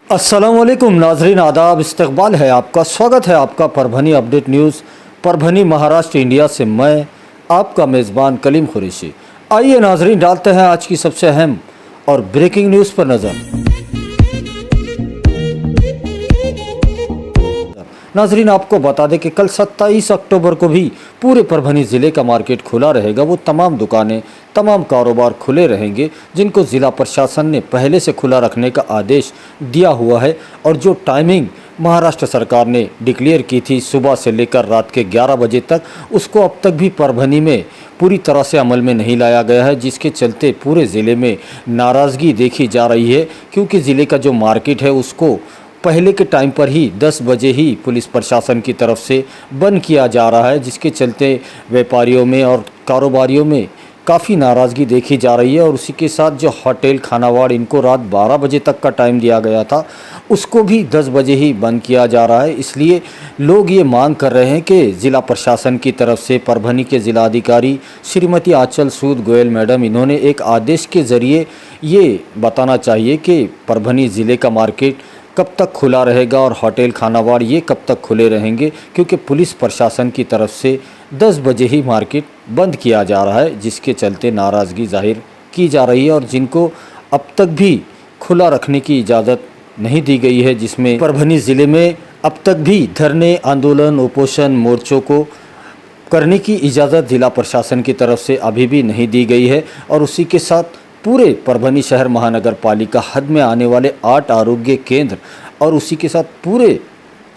अस्सलामुअलैकुम नाजरीन, आदाब, इस्तकबाल है आपका। स्वागत है आपका Parbhani update news Parbhani Maharashtra India से। मैं आपका मेज़बान कलीम कुरैशी। आइए नाजरीन, डालते हैं आज की सबसे अहम और ब्रेकिंग न्यूज़ पर नज़र। नाजरीन, आपको बता दें कि कल 27 अक्टूबर को भी पूरे परभनी ज़िले का मार्केट खुला रहेगा। वो तमाम दुकानें, तमाम कारोबार खुले रहेंगे जिनको ज़िला प्रशासन ने पहले से खुला रखने का आदेश दिया हुआ है। और जो टाइमिंग महाराष्ट्र सरकार ने डिक्लेयर की थी सुबह से लेकर रात के 11 बजे तक, उसको अब तक भी परभनी में पूरी तरह से अमल में नहीं लाया गया है, जिसके चलते पूरे ज़िले में नाराज़गी देखी जा रही है। क्योंकि ज़िले का जो मार्केट है उसको पहले के टाइम पर ही 10 बजे ही पुलिस प्रशासन की तरफ से बंद किया जा रहा है, जिसके चलते व्यापारियों में और कारोबारियों में काफ़ी नाराज़गी देखी जा रही है। और उसी के साथ जो होटल खानावाड़, इनको रात 12 बजे तक का टाइम दिया गया था, उसको भी 10 बजे ही बंद किया जा रहा है। इसलिए लोग ये मांग कर रहे हैं कि ज़िला प्रशासन की तरफ से परभनी के ज़िलाधिकारी श्रीमती आंचल सूद गोयल मैडम, इन्होंने एक आदेश के ज़रिए ये बताना चाहिए कि परभनी ज़िले का मार्केट कब तक खुला रहेगा और होटल खानावाड़ ये कब तक खुले रहेंगे। क्योंकि पुलिस प्रशासन की तरफ से 10 बजे ही मार्केट बंद किया जा रहा है, जिसके चलते नाराज़गी जाहिर की जा रही है। और जिनको अब तक भी खुला रखने की इजाज़त नहीं दी गई है, जिसमें परभनी ज़िले में अब तक भी धरने, आंदोलन, उपोषण, मोर्चों को करने की इजाज़त ज़िला प्रशासन की तरफ से अभी भी नहीं दी गई है। और उसी के साथ पूरे परभनी शहर महानगर पालिका हद में आने वाले 8 आरोग्य केंद्र और उसी के साथ पूरे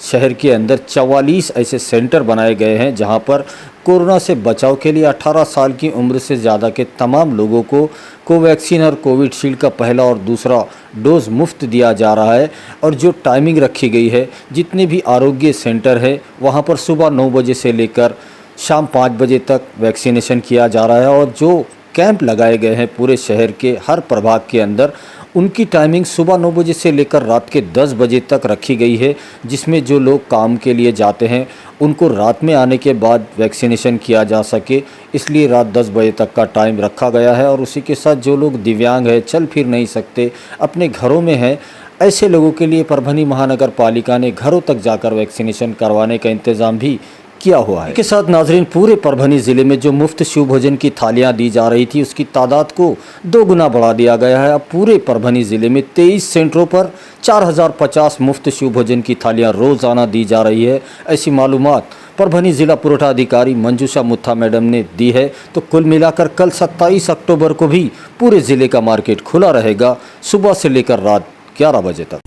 शहर के अंदर 44 ऐसे सेंटर बनाए गए हैं जहां पर कोरोना से बचाव के लिए 18 साल की उम्र से ज़्यादा के तमाम लोगों को कोवैक्सीन और कोविशील्ड का पहला और दूसरा डोज मुफ्त दिया जा रहा है। और जो टाइमिंग रखी गई है, जितने भी आरोग्य सेंटर है वहां पर सुबह 9 बजे से लेकर शाम 5 बजे तक वैक्सीनेशन किया जा रहा है। और जो कैंप लगाए गए हैं पूरे शहर के हर प्रभाग के अंदर, उनकी टाइमिंग सुबह 9 बजे से लेकर रात के 10 बजे तक रखी गई है, जिसमें जो लोग काम के लिए जाते हैं उनको रात में आने के बाद वैक्सीनेशन किया जा सके, इसलिए रात 10 बजे तक का टाइम रखा गया है। और उसी के साथ जो लोग दिव्यांग है, चल फिर नहीं सकते, अपने घरों में हैं, ऐसे लोगों के लिए परभनी महानगर पालिका ने घरों तक जाकर वैक्सीनेशन करवाने का इंतज़ाम भी किया हुआ है। इसके साथ नाजरीन, पूरे परभनी ज़िले में जो मुफ्त शिव भोजन की थालियां दी जा रही थी, उसकी तादाद को 2 गुना बढ़ा दिया गया है। अब पूरे परभनी ज़िले में 23 सेंटरों पर 4050 मुफ्त शिव भोजन की थालियां रोज़ाना दी जा रही है। ऐसी मालूमात परभनी ज़िला पुरवठा अधिकारी मंजूषा मुत्था मैडम ने दी है। तो कुल मिलाकर कल 27 अक्टूबर को भी पूरे ज़िले का मार्केट खुला रहेगा सुबह से लेकर रात 11 बजे तक।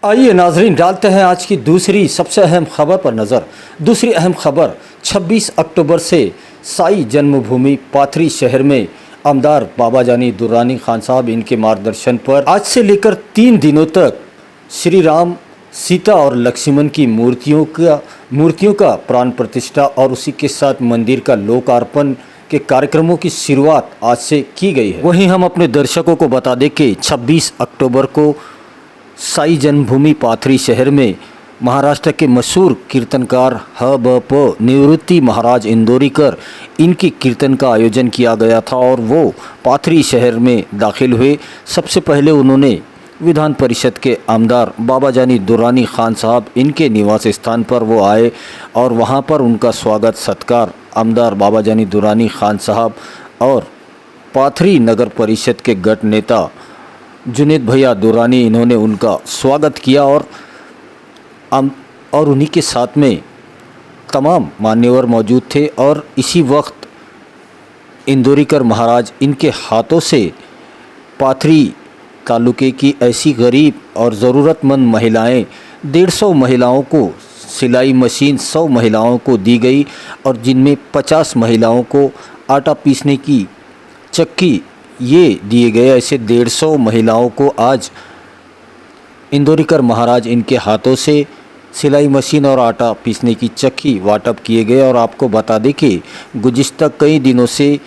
आइए नाजरीन, डालते हैं आज की दूसरी सबसे अहम खबर पर नज़र। दूसरी अहम खबर 26 अक्टूबर से साई जन्मभूमि पाथरी शहर में आमदार बाबा जानी दुर्रानी खान साहब, इनके मार्गदर्शन पर आज से लेकर 3 दिनों तक श्री राम, सीता और लक्ष्मण की मूर्तियों का प्राण प्रतिष्ठा और उसी के साथ मंदिर का लोकार्पण के कार्यक्रमों की शुरुआत आज से की गई है। वहीं हम अपने दर्शकों को बता दें कि 26 अक्टूबर को साई जन्मभूमि पाथरी शहर में महाराष्ट्र के मशहूर कीर्तनकार ह.ब.प. निवृत्ति महाराज इंदौरीकर, इनकी कीर्तन का आयोजन किया गया था। और वो पाथरी शहर में दाखिल हुए। सबसे पहले उन्होंने विधान परिषद के आमदार बाबा जानी दुर्रानी खान साहब, इनके निवास स्थान पर वो आए और वहाँ पर उनका स्वागत सत्कार आमदार बाबा जानी दुर्रानी खान साहब और पाथरी नगर परिषद के गट नेता जुनेद भैया दुर्रानी, इन्होंने उनका स्वागत किया। और उन्हीं के साथ में तमाम मान्यवर मौजूद थे। और इसी वक्त इंदौरीकर महाराज, इनके हाथों से पाथरी तालुके की ऐसी गरीब और ज़रूरतमंद महिलाएं, 150 महिलाओं को सिलाई मशीन 100 महिलाओं को दी गई और जिनमें 50 महिलाओं को आटा पीसने की चक्की ये दिए गए। ऐसे 150 महिलाओं को आज इंदौरीकर महाराज, इनके हाथों से सिलाई मशीन और आटा पीसने की चक्की वाटप किए गए। और आपको बता दें कि गुज़िश्ता कई दिनों से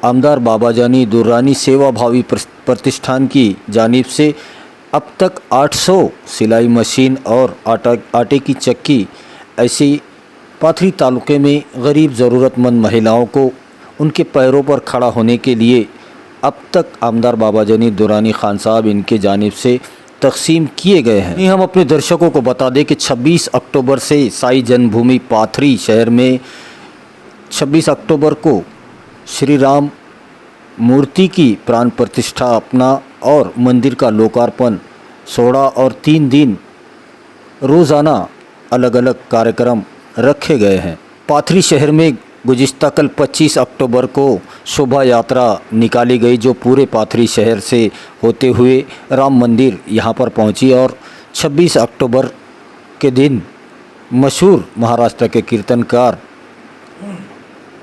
आमदार बाबा जानी दुर्रानी सेवाभावी प्रतिष्ठान की जानिब से अब तक 800 सिलाई मशीन और आटे की चक्की ऐसी पाथरी तालुके में गरीब ज़रूरतमंद महिलाओं को उनके पैरों पर खड़ा होने के लिए अब तक आमदार बाबाजानी दुरानी खान साहब इनके जानिब से तकसीम किए गए हैं। हम अपने दर्शकों को बता दें कि 26 अक्टूबर से साई जन्मभूमि पाथरी शहर में 26 अक्टूबर को श्री राम मूर्ति की प्राण प्रतिष्ठापना और मंदिर का लोकार्पण 16 और 3 दिन रोज़ाना अलग अलग कार्यक्रम रखे गए हैं। पाथरी शहर में गुज़िश्ता कल 25 अक्टूबर को शोभा यात्रा निकाली गई, जो पूरे पाथरी शहर से होते हुए राम मंदिर यहाँ पर पहुँची और 26 अक्टूबर के दिन मशहूर महाराष्ट्र के कीर्तनकार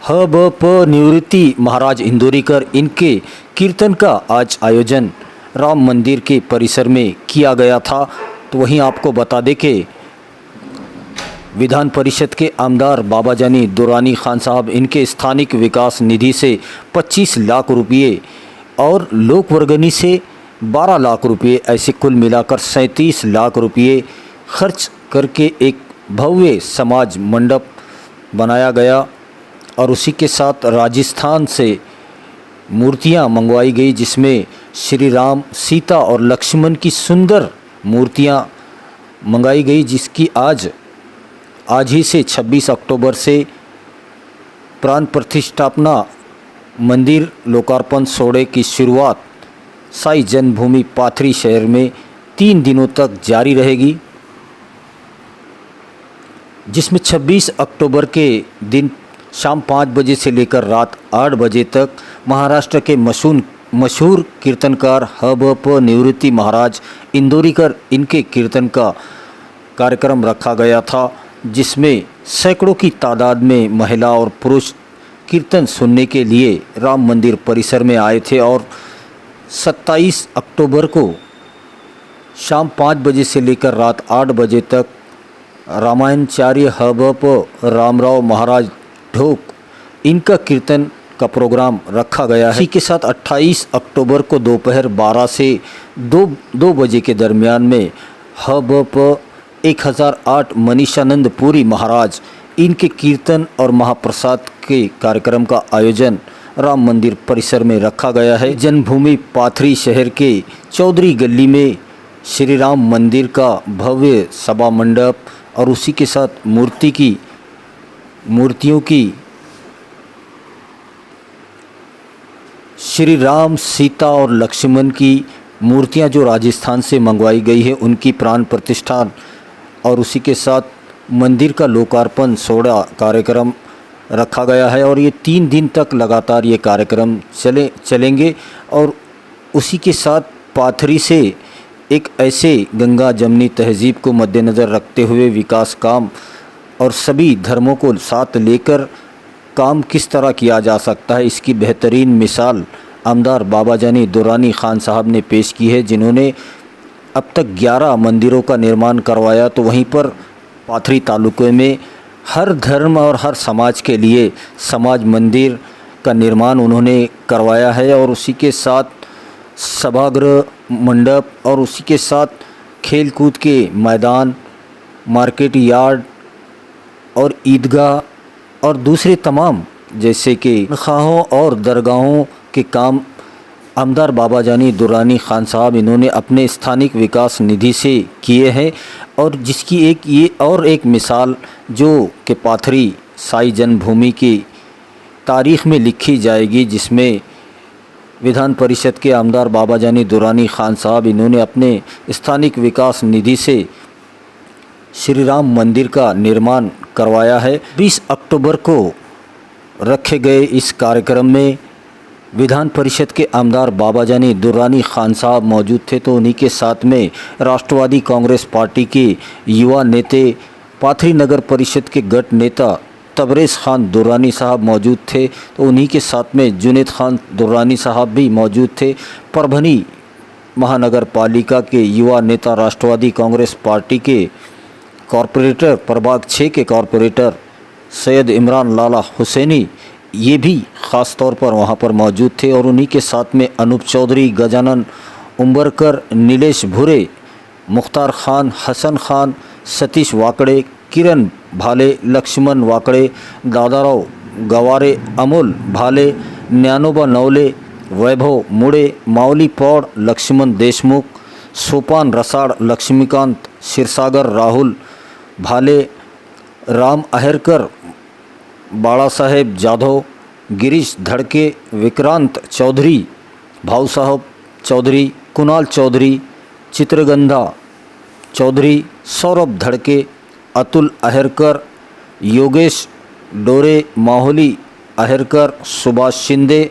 ह.ब.प. निवृत्ति महाराज इंदोरीकर इनके कीर्तन का आज आयोजन राम मंदिर के परिसर में किया गया था। तो वहीं आपको बता दें कि विधान परिषद के आमदार बाबाजानी दुरानी खान साहब इनके स्थानिक विकास निधि से 25 लाख रुपये और लोक वर्गनी से 12 लाख रुपये, ऐसे कुल मिलाकर 37 लाख रुपये खर्च करके एक भव्य समाज मंडप बनाया गया और उसी के साथ राजस्थान से मूर्तियां मंगवाई गई, जिसमें श्री राम, सीता और लक्ष्मण की सुंदर मूर्तियां मंगाई गई, जिसकी आज ही से 26 अक्टूबर से प्राण प्रतिष्ठापना मंदिर लोकार्पण सोड़े की शुरुआत साई जन्मभूमि पाथरी शहर में 3 दिनों तक जारी रहेगी, जिसमें 26 अक्टूबर के दिन शाम 5 बजे से लेकर रात 8 बजे तक महाराष्ट्र के मशहूर कीर्तनकार ह.ब.प. निवृत्ति महाराज इंदोरीकर इनके कीर्तन का कार्यक्रम रखा गया था, जिसमें सैकड़ों की तादाद में महिला और पुरुष कीर्तन सुनने के लिए राम मंदिर परिसर में आए थे और 27 अक्टूबर को शाम 5 बजे से लेकर रात 8 बजे तक रामायणचार्य ह.ब.प. रामराव महाराज ढोक इनका कीर्तन का प्रोग्राम रखा गया है। इसी के साथ 28 अक्टूबर को दोपहर 12 से 2 बजे के दरमियान में ह.ब.प. 1008 मनीषानंद पुरी महाराज इनके कीर्तन और महाप्रसाद के कार्यक्रम का आयोजन राम मंदिर परिसर में रखा गया है। जन्मभूमि पाथरी शहर के चौधरी गली में श्री राम मंदिर का भव्य सभा मंडप और उसी के साथ मूर्तियों की श्री राम, सीता और लक्ष्मण की मूर्तियां जो राजस्थान से मंगवाई गई है उनकी प्राण प्रतिष्ठान और उसी के साथ मंदिर का लोकार्पण सोड़ा कार्यक्रम रखा गया है और ये 3 दिन तक लगातार ये कार्यक्रम चलेंगे। और उसी के साथ पाथरी से एक ऐसे गंगा जमनी तहजीब को मद्देनज़र रखते हुए विकास काम और सभी धर्मों को साथ लेकर काम किस तरह किया जा सकता है, इसकी बेहतरीन मिसाल आमदार बाबाजानी दुरानी खान साहब ने पेश की है, जिन्होंने अब तक 11 मंदिरों का निर्माण करवाया। तो वहीं पर पाथरी तालुके में हर धर्म और हर समाज के लिए समाज मंदिर का निर्माण उन्होंने करवाया है और उसी के साथ सभागृह, मंडप और उसी के साथ खेल कूद के मैदान, मार्केट यार्ड और ईदगाह और दूसरे तमाम जैसे कि खाहों और दरगाहों के काम आमदार बाबाजानी दुरानी खान साहब इन्होंने अपने स्थानिक विकास निधि से किए हैं और जिसकी एक मिसाल जो कि पाथरी साई जन्मभूमि की तारीख़ में लिखी जाएगी, जिसमें विधान परिषद के आमदार बाबाजानी दुरानी खान साहब इन्होंने अपने स्थानिक विकास निधि से श्री राम मंदिर का निर्माण करवाया है। 20 अक्टूबर को रखे गए इस कार्यक्रम में विधान परिषद के आमदार बाबाजानी दुरानी खान साहब मौजूद थे। तो उन्हीं के साथ में राष्ट्रवादी कांग्रेस पार्टी के युवा नेता, पाथरी नगर परिषद के गट नेता तबरेज़ खान दुरानी साहब मौजूद थे। तो उन्हीं के साथ में जुनेद खान दुरानी साहब भी मौजूद थे। परभनी महानगर पालिका के युवा नेता, राष्ट्रवादी कांग्रेस पार्टी के कॉरपोरेटर, प्रभाग 6 के कॉरपोरेटर सैयद इमरान लाला हुसैनी, ये भी ख़ास तौर पर वहाँ पर मौजूद थे। और उन्हीं के साथ में अनूप चौधरी, गजानन उम्बरकर, नीलेश भुरे, मुख्तार खान, हसन खान, सतीश वाकड़े, किरण भाले, लक्ष्मण वाकड़े, दादाराव गवारे, अमोल भाले, न्यानोबा नवले, वैभव मुड़े, माऊली पौड़, लक्ष्मण देशमुख, सोपान रसाड़, लक्ष्मीकांत क्षीरसागर, राहुल भाले, राम अहेरकर, बाड़ा साहेब जाधव, गिरीश धड़के, विक्रांत चौधरी, भाऊ साहब चौधरी, कुणाल चौधरी, चित्रगंधा चौधरी, सौरभ धड़के, अतुल अहेरकर, योगेश डोरे, माहौली अहेरकर, सुभाष शिंदे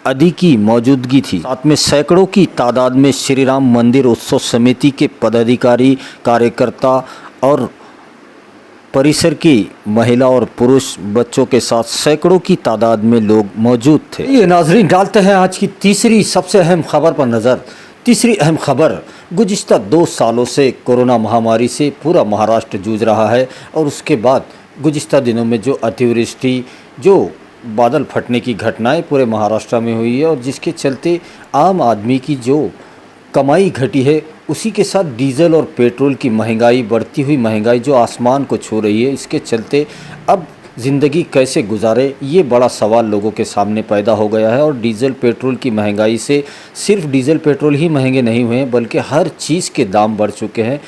आदि की मौजूदगी थी। साथ में सैकड़ों की तादाद में श्री राम मंदिर उत्सव समिति के पदाधिकारी, कार्यकर्ता और परिसर की महिला और पुरुष बच्चों के साथ सैकड़ों की तादाद में लोग मौजूद थे। ये नाजरीन, डालते हैं आज की तीसरी सबसे अहम खबर पर नज़र। तीसरी अहम खबर, गुज़िश्ता 2 सालों से कोरोना महामारी से पूरा महाराष्ट्र जूझ रहा है और उसके बाद गुज़िश्ता दिनों में जो अतिवृष्टि, जो बादल फटने की घटनाएं पूरे महाराष्ट्र में हुई है और जिसके चलते आम आदमी की जो कमाई घटी है, उसी के साथ डीजल और पेट्रोल की महंगाई, बढ़ती हुई महंगाई जो आसमान को छू रही है, इसके चलते अब ज़िंदगी कैसे गुजारे, ये बड़ा सवाल लोगों के सामने पैदा हो गया है। और डीजल पेट्रोल की महंगाई से सिर्फ डीजल पेट्रोल ही महंगे नहीं हुए हैं, बल्कि हर चीज़ के दाम बढ़ चुके हैं।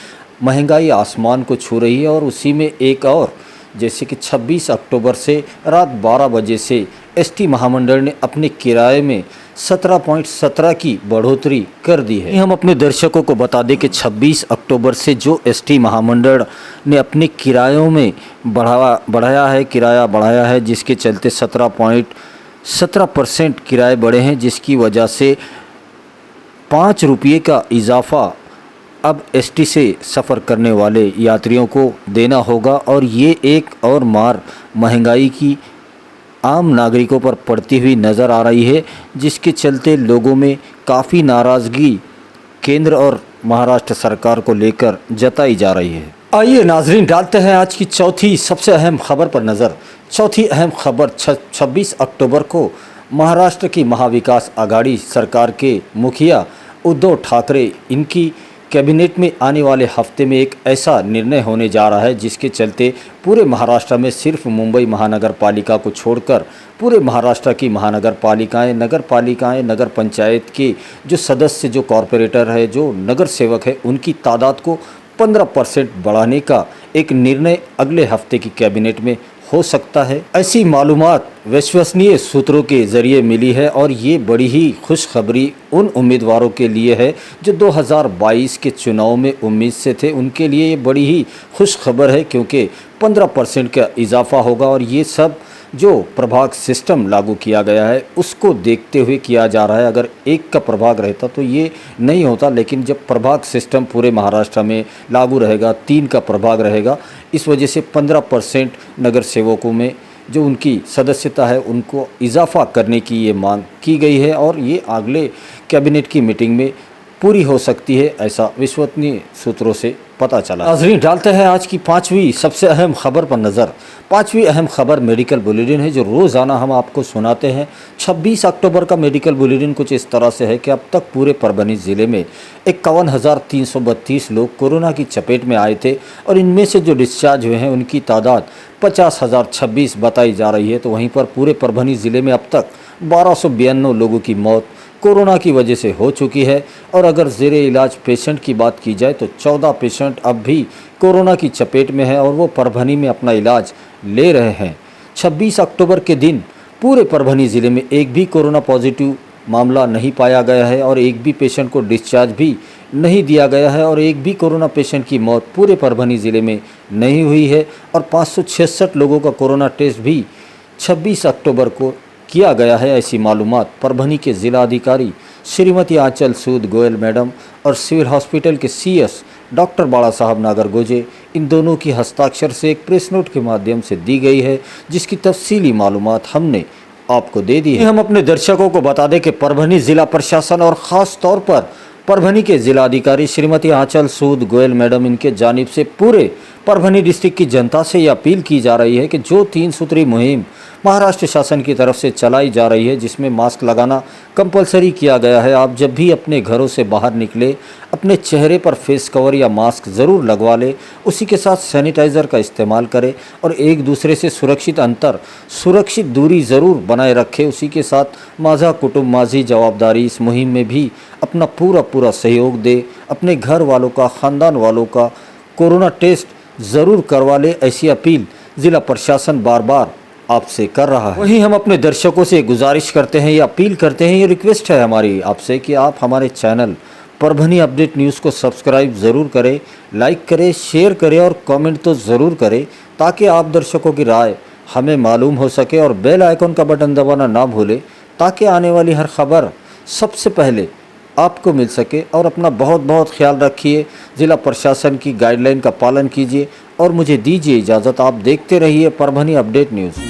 महंगाई आसमान को छू रही है और उसी में एक और, जैसे कि 26 अक्टूबर से रात 12 बजे से एसटी महामंडल ने अपने किराए में 17.17 की बढ़ोतरी कर दी है। हम अपने दर्शकों को बता दें कि 26 अक्टूबर से जो एसटी महामंडल ने अपने किरायों में किराया बढ़ाया है, जिसके चलते 17.17% किराए बढ़े हैं, जिसकी वजह से 5 रुपये का इजाफ़ा अब एसटी से सफ़र करने वाले यात्रियों को देना होगा। और ये एक और मार महंगाई की आम नागरिकों पर पड़ती हुई नज़र आ रही है, जिसके चलते लोगों में काफ़ी नाराज़गी केंद्र और महाराष्ट्र सरकार को लेकर जताई जा रही है। आइए नाजरीन, डालते हैं आज की चौथी सबसे अहम खबर पर नज़र। चौथी अहम खबर, 26 अक्टूबर को महाराष्ट्र की महाविकास आघाड़ी सरकार के मुखिया उद्धव ठाकरे, इनकी कैबिनेट में आने वाले हफ्ते में एक ऐसा निर्णय होने जा रहा है जिसके चलते पूरे महाराष्ट्र में सिर्फ मुंबई महानगर पालिका को छोड़कर पूरे महाराष्ट्र की महानगर पालिकाएं, नगर पालिकाएं, नगर पंचायत के जो सदस्य, जो कॉरपोरेटर है, जो नगर सेवक है, उनकी तादाद को 15% बढ़ाने का एक निर्णय अगले हफ्ते की कैबिनेट में हो सकता है। ऐसी मालूमात विश्वसनीय सूत्रों के ज़रिए मिली है और ये बड़ी ही खुशखबरी उन उम्मीदवारों के लिए है जो 2022 के चुनाव में उम्मीद से थे। उनके लिए ये बड़ी ही खुशखबर है, क्योंकि 15% का इजाफ़ा होगा और ये सब जो प्रभाग सिस्टम लागू किया गया है उसको देखते हुए किया जा रहा है। अगर एक का प्रभाग रहता तो ये नहीं होता, लेकिन जब प्रभाग सिस्टम पूरे महाराष्ट्र में लागू रहेगा, 3 का प्रभाग रहेगा, इस वजह से 15% नगर सेवकों में जो उनकी सदस्यता है उनको इजाफ़ा करने की ये मांग की गई है और ये अगले कैबिनेट की मीटिंग में पूरी हो सकती है, ऐसा विश्वसनीय सूत्रों से पता चला। नाज़रीन, डालते हैं आज की 5वीं सबसे अहम खबर पर नज़र। 5वीं अहम खबर मेडिकल बुलेटिन है जो रोज़ाना हम आपको सुनाते हैं। 26 अक्टूबर का मेडिकल बुलेटिन कुछ इस तरह से है कि अब तक पूरे परभनी ज़िले में 51,332 लोग कोरोना की चपेट में आए थे और इनमें से जो डिस्चार्ज हुए हैं उनकी तादाद 50,026 बताई जा रही है। तो वहीं पर पूरे परभनी ज़िले में अब तक 1292 लोगों की मौत कोरोना की वजह से हो चुकी है और अगर ज़ेरे इलाज पेशेंट की बात की जाए तो 14 पेशेंट अब भी कोरोना की चपेट में है और वो परभनी में अपना इलाज ले रहे हैं। 26 अक्टूबर के दिन पूरे परभनी ज़िले में एक भी कोरोना पॉजिटिव मामला नहीं पाया गया है और एक भी पेशेंट को डिस्चार्ज भी नहीं दिया गया है और एक भी कोरोना पेशेंट की मौत पूरे परभनी ज़िले में नहीं हुई है और 566 लोगों का कोरोना टेस्ट भी 26 अक्टूबर को किया गया है। ऐसी मालूमात परभनी के ज़िला अधिकारी श्रीमती आंचल सूद गोयल मैडम और सिविल हॉस्पिटल के CS डॉक्टर बाड़ा साहब नागरगोजे, इन दोनों की हस्ताक्षर से एक प्रेस नोट के माध्यम से दी गई है, जिसकी तफसीली मालूमात हमने आपको दे दी है। हम अपने दर्शकों को बता दें कि परभनी ज़िला प्रशासन और ख़ास तौर पर परभनी के जिलाधिकारी श्रीमती आंचल सूद गोयल मैडम इनके जानिब से पूरे परभनी डिस्ट्रिक्ट की जनता से यह अपील की जा रही है कि जो 3 सूत्री मुहिम महाराष्ट्र शासन की तरफ से चलाई जा रही है, जिसमें मास्क लगाना कंपलसरी किया गया है, आप जब भी अपने घरों से बाहर निकले अपने चेहरे पर फेस कवर या मास्क ज़रूर लगवा ले। उसी के साथ सैनिटाइज़र का इस्तेमाल करें और एक दूसरे से सुरक्षित अंतर, सुरक्षित दूरी ज़रूर बनाए रखें। उसी के साथ माझा कुटुंब माझी जवाबदारी इस मुहिम में भी अपना पूरा सहयोग दे। अपने घर वालों का, ख़ानदान वालों का कोरोना टेस्ट ज़रूर करवा ले। ऐसी अपील ज़िला प्रशासन बार बार आपसे कर रहा है। वहीं हम अपने दर्शकों से गुजारिश करते हैं, ये अपील करते हैं, ये रिक्वेस्ट है हमारी आपसे कि आप हमारे चैनल परभनी अपडेट न्यूज़ को सब्सक्राइब ज़रूर करें, लाइक करें, शेयर करें और कमेंट तो ज़रूर करें, ताकि आप दर्शकों की राय हमें मालूम हो सके। और बेल आइकन का बटन दबाना ना भूलें, ताकि आने वाली हर खबर सबसे पहले आपको मिल सके। और अपना बहुत ख्याल रखिए, ज़िला प्रशासन की गाइडलाइन का पालन कीजिए और मुझे दीजिए इजाज़त। आप देखते रहिए परभनी अपडेट न्यूज़।